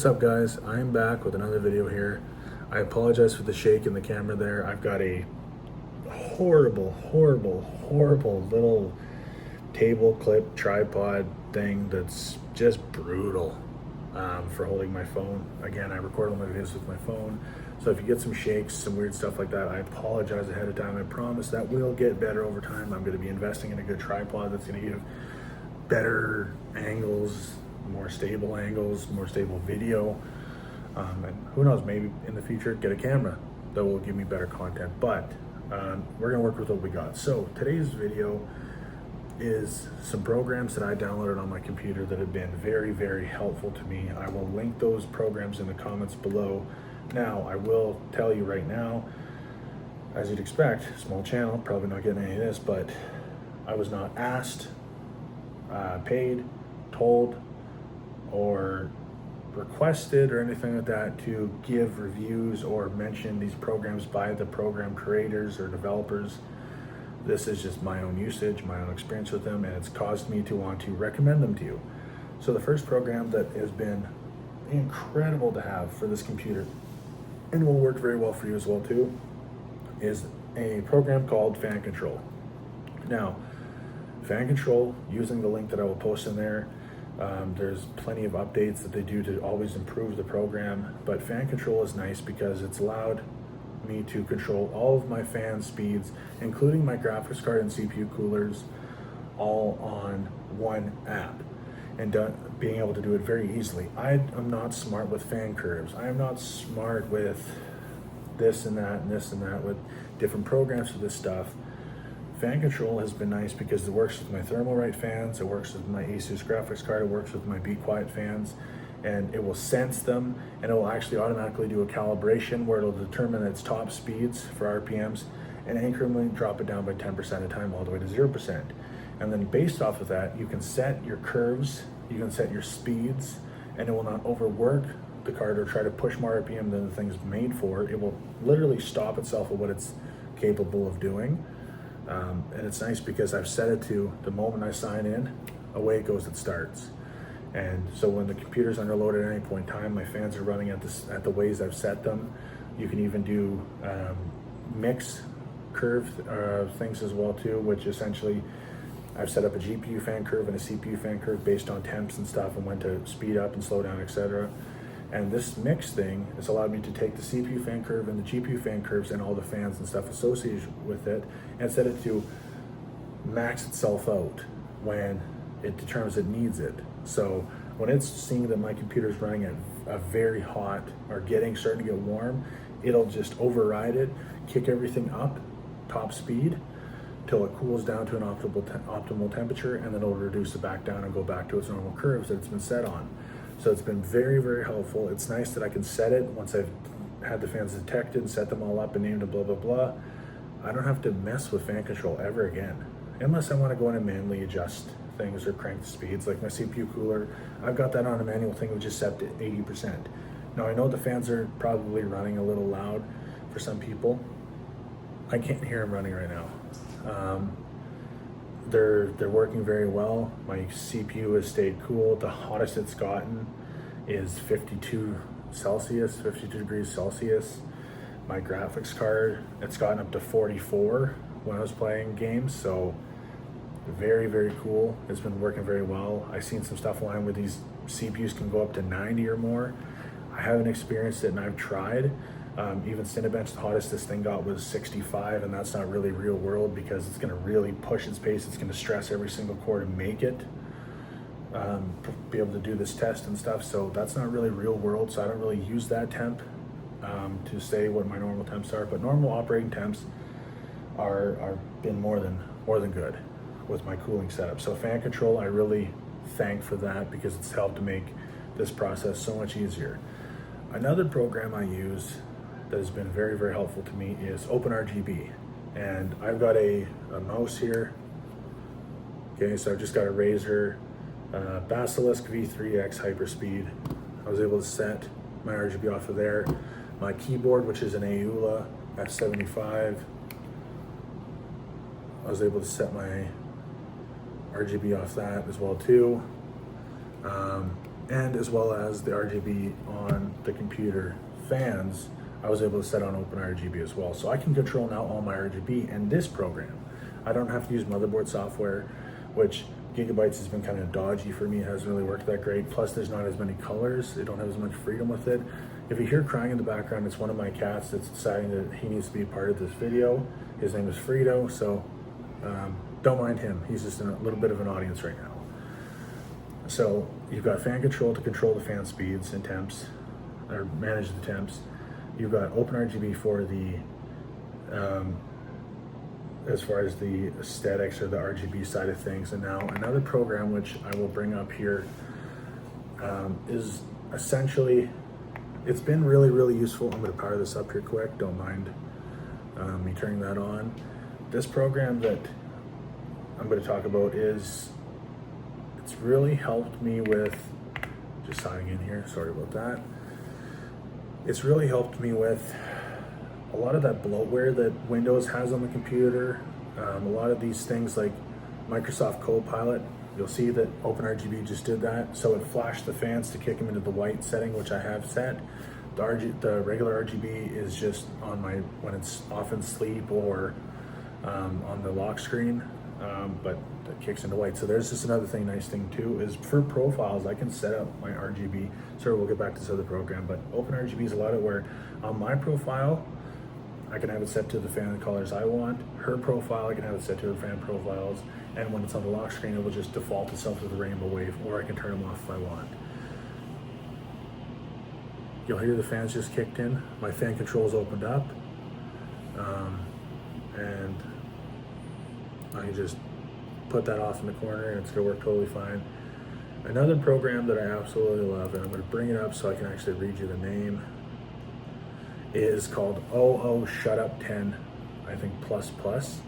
What's up, guys? I'm back with another video here. I apologize for the shake in the camera there. I've got a horrible little table clip tripod thing that's just brutal for holding my phone. Again, I record all my videos with my phone, so if you get some shakes, some weird stuff like that, I apologize ahead of time. I promise that will get better over time. I'm going to be investing in a good tripod that's going to give better angles, more stable video, and who knows, maybe in the future get a camera that will give me better content, but we're gonna work with what we got. So today's video is some programs that I downloaded on my computer that have been very helpful to me. I will link those programs in the comments below. Now, I will tell you right now, as you'd expect, small channel, probably not getting any of this, but I was not asked, paid, told, or requested or anything like that to give reviews or mention these programs by the program creators or developers. This is just my own usage, my own experience with them, and it's caused me to want to recommend them to you. So the first program that has been incredible to have for this computer, and will work very well for you as well too, is a program called Fan Control. Now, Fan Control, using the link that I will post in there, there's plenty of updates that they do to always improve the program, but Fan Control is nice because it's allowed me to control all of my fan speeds, including my graphics card and CPU coolers, all on one app, and being able to do it very easily. I am not smart with fan curves. I am not smart with this and that and this and that with different programs for this stuff. Fan Control has been nice because it works with my Thermalright fans, it works with my Asus graphics card, it works with my Be Quiet fans, and it will sense them, and it will actually automatically do a calibration where it'll determine its top speeds for RPMs and incrementally drop it down by 10% at a time all the way to 0%. And then based off of that, you can set your curves, you can set your speeds, and it will not overwork the card or try to push more RPM than the thing's made for. It will literally stop itself at what it's capable of doing. And it's nice because I've set it to the moment I sign in, away it goes, it starts. And so when the computer's underloaded at any point in time, my fans are running at the ways I've set them. You can even do mix curve things as well too, which essentially I've set up a GPU fan curve and a CPU fan curve based on temps and stuff and when to speed up and slow down, etc. And this mix thing has allowed me to take the CPU fan curve and the GPU fan curves and all the fans and stuff associated with it and set it to max itself out when it determines it needs it. So when it's seeing that my computer is running at a very hot or starting to get warm, it'll just override it, kick everything up top speed till it cools down to an optimal temperature, and then it'll reduce it back down and go back to its normal curves that it's been set on. So it's been very helpful. It's nice that I can set it once I've had the fans detected and set them all up and named it blah blah. I don't have to mess with Fan Control ever again, unless I want to go in and manually adjust things or crank the speeds. Like my CPU cooler, I've got that on a manual thing which is set to 80%. Now I know the fans are probably running a little loud for some people. I can't hear them running right now. They're working very well. My CPU has stayed cool. The hottest it's gotten is 52 degrees Celsius. My graphics card, it's gotten up to 44 when I was playing games, so very cool. It's been working very well. I've seen some stuff online where these CPUs can go up to 90 or more. I haven't experienced it, and I've tried. Even Cinebench, the hottest this thing got was 65, and that's not really real world because it's going to really push its pace. It's going to stress every single core to make it be able to do this test and stuff. So that's not really real world. So I don't really use that temp to say what my normal temps are. But normal operating temps are been more than good with my cooling setup. So Fan Control, I really thank for that because it's helped to make this process so much easier. Another program I use that has been very helpful to me is OpenRGB, and I've got a mouse here. Okay, so I've just got a Razer Basilisk V3X Hyperspeed. I was able to set my RGB off of there. My keyboard, which is an Aula F75, I was able to set my RGB off that as well too. and as well as the RGB on the computer fans, I was able to set on OpenRGB as well. So I can control now all my RGB in this program. I don't have to use motherboard software, which Gigabytes has been kind of dodgy for me. It hasn't really worked that great. Plus there's not as many colors. They don't have as much freedom with it. If you hear crying in the background, it's one of my cats that's deciding that he needs to be a part of this video. His name is Frito, so don't mind him. He's just in a little bit of an audience right now. So you've got fan control to control the fan speeds and temps, or manage the temps. You've got OpenRGB for the, as far as the aesthetics or the RGB side of things. And now another program, which I will bring up here, is essentially, it's been really, really useful. I'm gonna power this up here quick, don't mind me turning that on. This program that I'm gonna talk about it's really helped me with, just signing in here, sorry about that. It's really helped me with a lot of that bloatware that Windows has on the computer. A lot of these things like Microsoft Copilot, you'll see that OpenRGB just did that. So it flashed the fans to kick them into the white setting, which I have set. The regular RGB is just on when it's off in sleep or on the lock screen, but that kicks into white. So there's just another nice thing too, is for profiles, I can set up my RGB. Sorry, we'll get back to this other program, but OpenRGB is a lot of where on my profile, I can have it set to the fan colors I want. Her profile, I can have it set to the fan profiles. And when it's on the lock screen, it will just default itself to the rainbow wave, or I can turn them off if I want. You'll hear the fans just kicked in. My fan controls opened up. And I can just put that off in the corner and it's gonna work totally fine. Another program that I absolutely love, and I'm gonna bring it up so I can actually read you the name, is called Shutup 10, I think plus.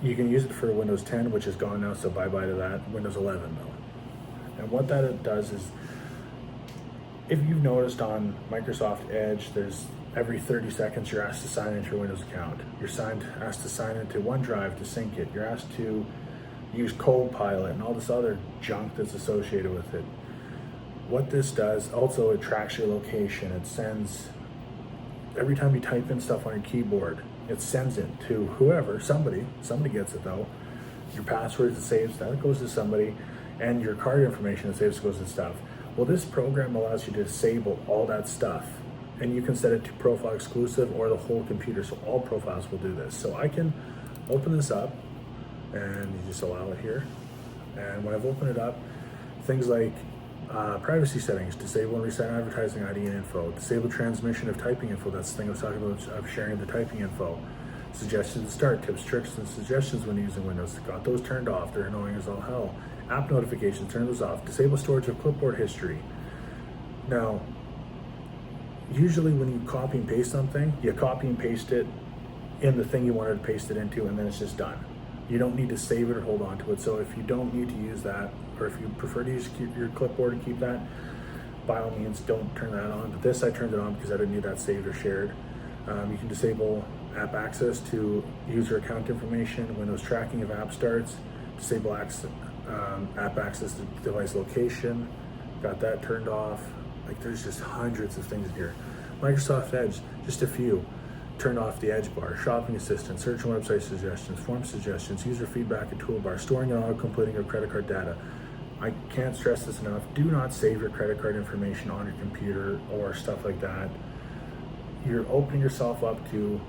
You can use it for Windows 10, which is gone now, so bye-bye to that. Windows 11 though. And what that does is, if you've noticed on Microsoft Edge, there's every 30 seconds you're asked to sign into your Windows account. You're asked to sign into OneDrive to sync it. You're asked to use Copilot and all this other junk that's associated with it. What this does, also it tracks your location. It sends, every time you type in stuff on your keyboard, it sends it to whoever, somebody gets it though. Your passwords, it saves, that goes to somebody, and your card information, it saves, goes to stuff. Well, this program allows you to disable all that stuff, and you can set it to profile exclusive or the whole computer, so all profiles will do this. So I can open this up, and you just allow it here. And when I've opened it up, things like privacy settings, disable and reset advertising ID and info, disable transmission of typing info, that's the thing I was talking about, of sharing the typing info, suggestions to start, tips, tricks, and suggestions when using Windows, got those turned off, they're annoying as all hell. App notifications, turn those off, disable storage of clipboard history. Now, usually when you copy and paste something, you copy and paste it in the thing you wanted to paste it into, and then it's just done. You don't need to save it or hold on to it. So if you don't need to use that, or if you prefer to use your clipboard and keep that, by all means, don't turn that on. But this, I turned it on because I didn't need that saved or shared. You can disable app access to user account information, Windows tracking of app starts, disable app access to device location, got that turned off. Like, there's just hundreds of things here. Microsoft Edge, just a few. Turn off the Edge bar, shopping assistant, search and website suggestions, form suggestions, user feedback and toolbar, storing and auto-completing your credit card data. I can't stress this enough. Do not save your credit card information on your computer or stuff like that. You're opening yourself up to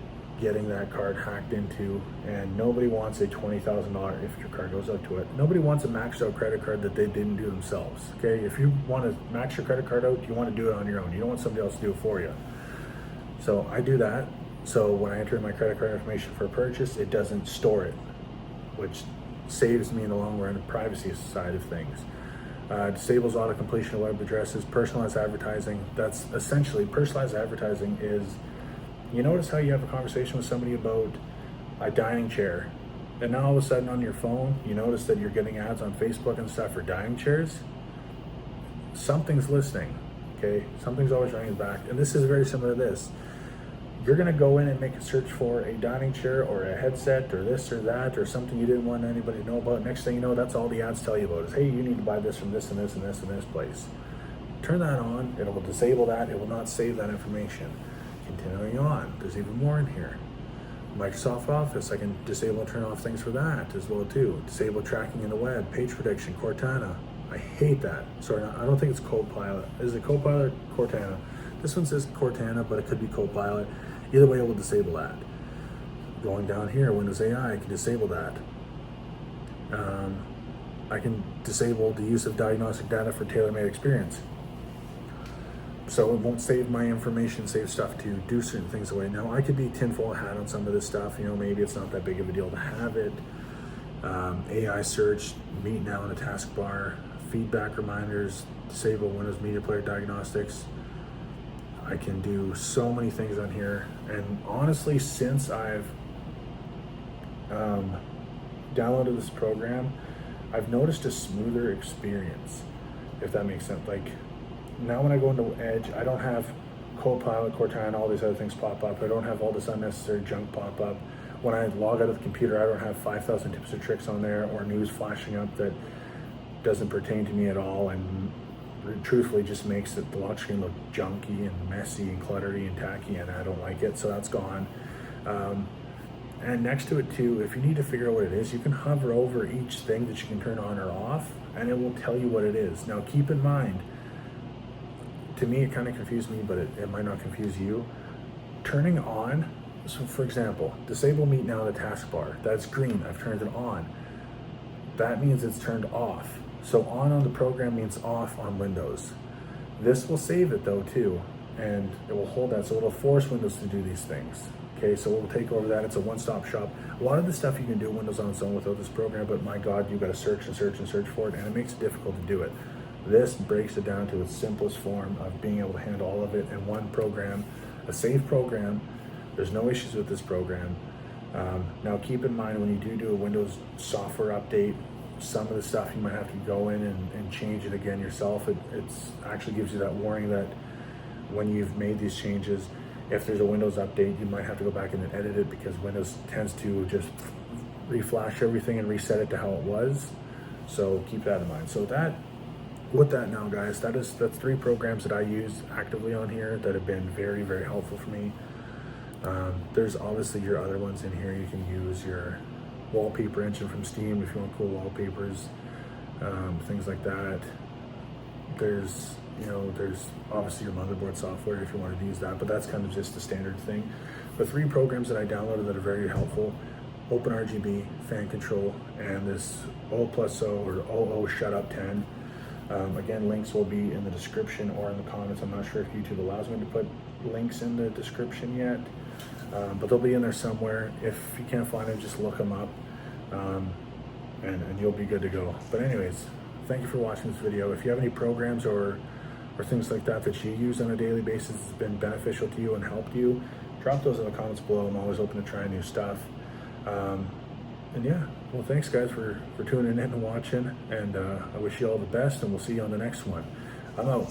getting that card hacked into, and nobody wants a $20,000, if your card goes out to it, nobody wants a maxed out credit card that they didn't do themselves, okay? If you want to max your credit card out, you want to do it on your own. You don't want somebody else to do it for you. So I do that. So when I enter my credit card information for a purchase, it doesn't store it, which saves me in the long run the privacy side of things. Disables auto completion of web addresses, personalized advertising. That's essentially, personalized advertising is, you notice how you have a conversation with somebody about a dining chair, and now all of a sudden on your phone, you notice that you're getting ads on Facebook and stuff for dining chairs? Something's listening, okay? Something's always running back. And this is very similar to this. You're gonna go in and make a search for a dining chair or a headset or this or that or something you didn't want anybody to know about. Next thing you know, that's all the ads tell you about is, hey, you need to buy this from this and this and this and this place. Turn that on, it will disable that, it will not save that information. Continuing on, there's even more in here. Microsoft Office, I can disable and turn off things for that as well too. Disable tracking in the web, page prediction, Cortana. I hate that. Sorry, I don't think it's Copilot. Is it Copilot or Cortana? This one says Cortana, but it could be Copilot. Either way, it will disable that. Going down here, Windows AI, I can disable that. I can disable the use of diagnostic data for tailor-made experience. So it won't save my information, save stuff to do certain things away. Now, I could be tinfoil hat on some of this stuff. You know, maybe it's not that big of a deal to have it. AI search, meet now in the taskbar, feedback reminders, disable Windows Media Player diagnostics. I can do so many things on here. And honestly, since I've downloaded this program, I've noticed a smoother experience, if that makes sense. Like, now when I go into Edge, I don't have Copilot, Cortana, all these other things pop up. I don't have all this unnecessary junk pop up. When I log out of the computer, I don't have 5,000 tips or tricks on there or news flashing up that doesn't pertain to me at all and truthfully just makes the lock screen look junky and messy and cluttery and tacky, and I don't like it, so that's gone. And next to it too, if you need to figure out what it is, you can hover over each thing that you can turn on or off, and it will tell you what it is. Now keep in mind, to me it kind of confused me, but it might not confuse you. Turning on, so for example, disable Meet Now in the taskbar. That's green, I've turned it on. That means it's turned off. So on the program means off on Windows. This will save it though too, and it will hold that, so it'll force Windows to do these things. Okay, so we'll take over that. It's a one-stop shop. A lot of the stuff you can do Windows on its own without this program, but my God, you've got to search and search and search for it, and it makes it difficult to do it. This breaks it down to its simplest form of being able to handle all of it in one program, a safe program. There's no issues with this program. Now keep in mind, when you do a Windows software update, some of the stuff you might have to go in and change it again yourself. It actually gives you that warning that when you've made these changes, if there's a Windows update, you might have to go back in and edit it because Windows tends to just reflash everything and reset it to how it was. So keep that in mind. So with that now, guys, that's 3 programs that I use actively on here that have been very, very helpful for me. There's obviously your other ones in here. You can use your wallpaper engine from Steam if you want cool wallpapers, things like that. There's obviously your motherboard software if you wanted to use that, but that's kind of just the standard thing. The 3 programs that I downloaded that are very helpful: OpenRGB, Fan Control, and this O+O or OO Shut Up 10. Again, links will be in the description or in the comments. I'm not sure if YouTube allows me to put links in the description yet, but they'll be in there somewhere. If you can't find them, just look them up, and you'll be good to go. But anyways, thank you for watching this video. If you have any programs or things like that you use on a daily basis that's been beneficial to you and helped you, drop those in the comments below. I'm always open to trying new stuff. And yeah, well, thanks guys for tuning in and watching, and I wish you all the best, and we'll see you on the next one. I'm out.